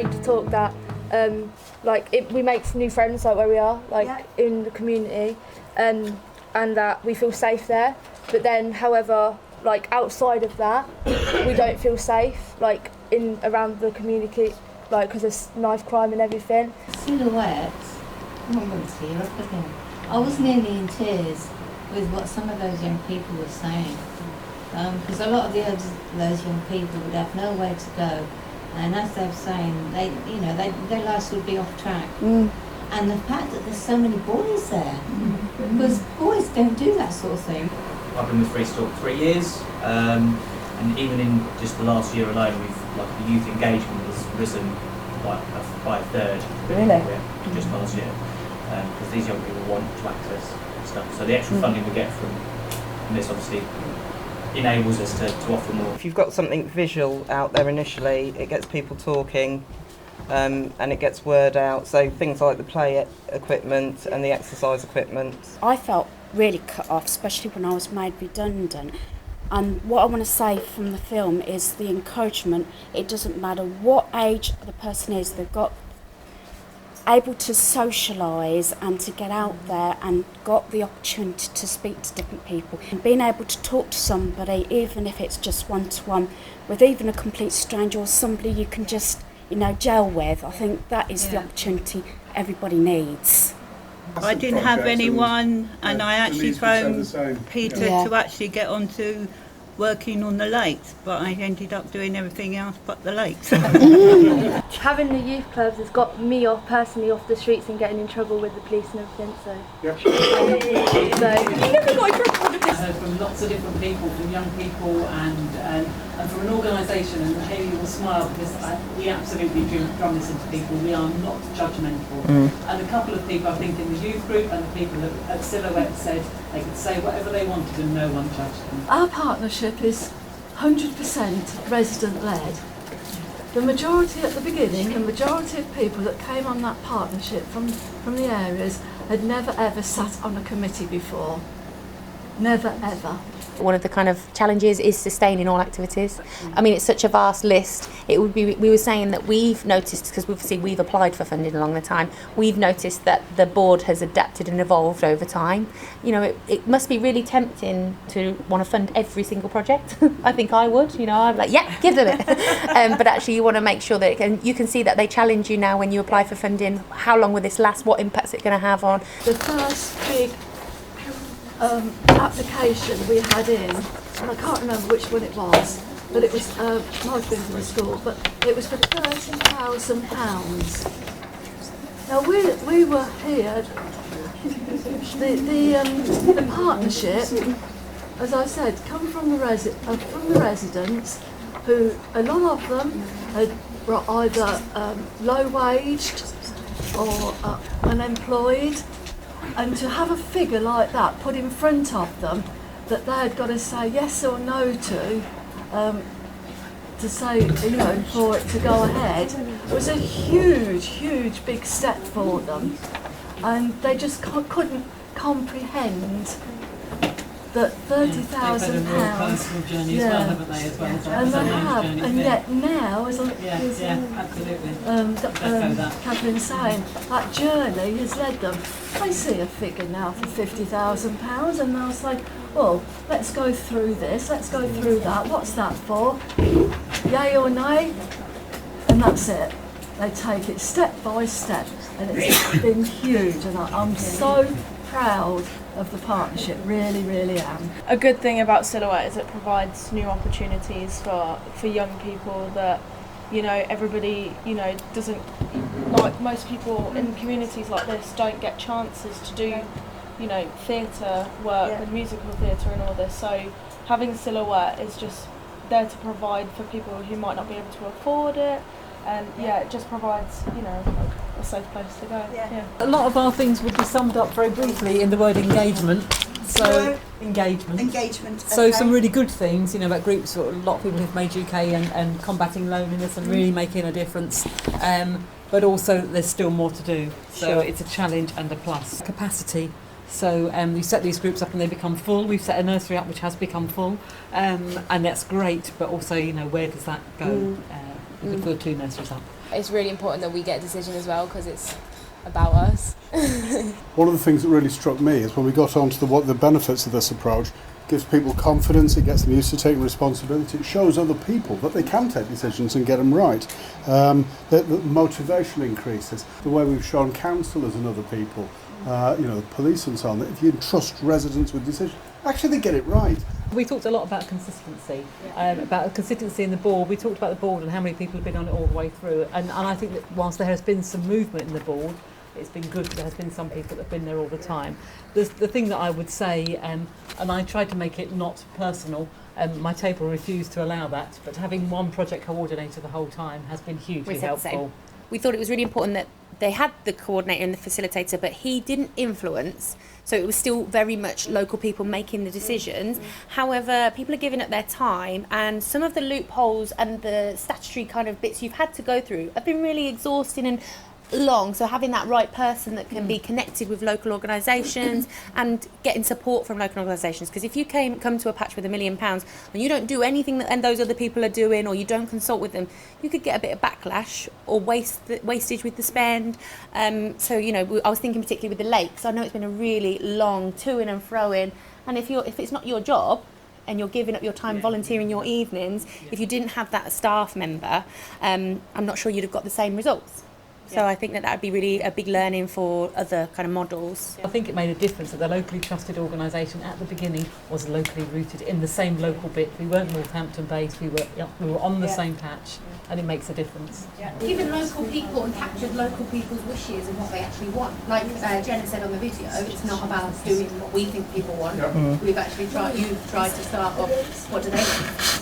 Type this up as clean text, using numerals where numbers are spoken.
free to talk that we make new friends like where we are, in the community, and that we feel safe there. But then, however, outside of that, we don't feel safe, around the community, because there's knife crime and everything. Silhouette, I was nearly in tears with what some of those young people were saying, because a lot of those young people would have nowhere to go, and as they were saying, their lives would be off track. And the fact that there's so many boys there, because boys don't do that sort of thing. I've been with Free Talk 3 years, and even in just the last year alone, the youth engagement has risen by a third. Really? Just last year, because these young people want to access stuff. So the extra funding we get from this obviously enables us to offer more. If you've got something visual out there initially, it gets people talking. And it gets word out, so things like the play equipment and the exercise equipment. I felt really cut off, especially when I was made redundant. And what I want to say from the film is the encouragement. It doesn't matter what age the person is, they've got able to socialise and to get out there and got the opportunity to speak to different people. And being able to talk to somebody, even if it's just one-to-one, with even a complete stranger or somebody you can just gel with. I think that is the opportunity everybody needs. I didn't have anyone, and I actually phoned Peter to actually get onto working on the lakes, but I ended up doing everything else but the lakes. Having the youth clubs has got me personally off the streets and getting in trouble with the police and everything, so... Yep. You never got in trouble with this? I heard from lots of different people, from young people and from an organisation, and Hayley will smile because we absolutely drum this into people. We are not judgmental. And a couple of people, I think, in the youth group and the people at Silhouette said they could say whatever they wanted and no one judged them. Our partnership is 100% resident-led. The majority at the beginning, the majority of people that came on that partnership from the areas had never ever sat on a committee before. Never ever. One of the kind of challenges is sustaining all activities. I mean, it's such a vast list. It would be. We were saying that we've noticed, because obviously we've applied for funding along the time, we've noticed that the board has adapted and evolved over time. It must be really tempting to want to fund every single project. I think I would. I'm like, yeah, give them it. But actually, you want to make sure that you can see that they challenge you now when you apply for funding. How long will this last? What impact's it going to have on? The first big application we had in, and I can't remember which one it was, but it was, might have been from the school, but it was for £30,000. Now we were here, the partnership, as I said, come from the residents, who a lot of them were either low-waged or unemployed. And to have a figure like that put in front of them that they had got to say yes or no to say, for it to go ahead, was a huge big step for them. And they just couldn't comprehend that £30,000. Personal journey as well, haven't they? As well as and they have, and journey yet now, as absolutely. Catherine's saying, that journey has led them. They see a figure now for £50,000, and they'll say, well, let's go through this, let's go through that. What's that for? Yay or nay? And that's it. They take it step by step, and it's been huge. And I'm so proud of the partnership, really am. A good thing about Silhouette is it provides new opportunities for young people that, everybody, doesn't, like most people in communities like this don't get chances to do, theatre work and musical theatre and all this. So having Silhouette is just there to provide for people who might not be able to afford it. And it just provides, a safe place to go. A lot of our things would be summed up very briefly in the word engagement. So engagement. So some really good things, about groups. A lot of people who've made UK and combating loneliness and really making a difference. But also there's still more to do. So it's a challenge and a plus. Capacity. So we set these groups up and they become full. We've set a nursery up which has become full, and that's great. But also, where does that go? We could put 2 nurseries up. it's really important that we get a decision as well because it's about us. One of the things that really struck me is when we got onto what the benefits of this approach. Gives people confidence, it gets them used to taking responsibility, it shows other people that they can take decisions and get them right. The motivation increases, the way we've shown councillors and other people, the police and so on, that if you entrust residents with decisions, actually they get it right. We talked a lot about consistency, about consistency in the board. We talked about the board and how many people have been on it all the way through. And I think that whilst there has been some movement in the board, it's been good. There has been some people that have been there all the time. The thing that I would say, and I tried to make it not personal, my table refused to allow that, but having one project coordinator the whole time has been hugely helpful. We thought it was really important that they had the coordinator and the facilitator, but he didn't influence. So it was still very much local people making the decisions. However, people are giving up their time, and some of the loopholes and the statutory kind of bits you've had to go through have been really exhausting and long. So having that right person that can be connected with local organisations and getting support from local organisations, because if you come to a patch with £1 million and you don't do anything that those other people are doing, or you don't consult with them, you could get a bit of backlash or wastage with the spend. So I was thinking particularly with the lakes. I know it's been a really long to-in and fro-in, and if it's not your job and you're giving up your time volunteering your evenings, if you didn't have that staff member, I'm not sure you'd have got the same results. So I think that would be really a big learning for other kind of models. I think it made a difference that the locally trusted organisation at the beginning was locally rooted in the same local bit. We weren't Northampton based, we were on the same patch, and it makes a difference. Given local people and captured local people's wishes and what they actually want. Like Jenna said on the video, it's not about doing what we think people want. We've actually tried to start off, what do they want?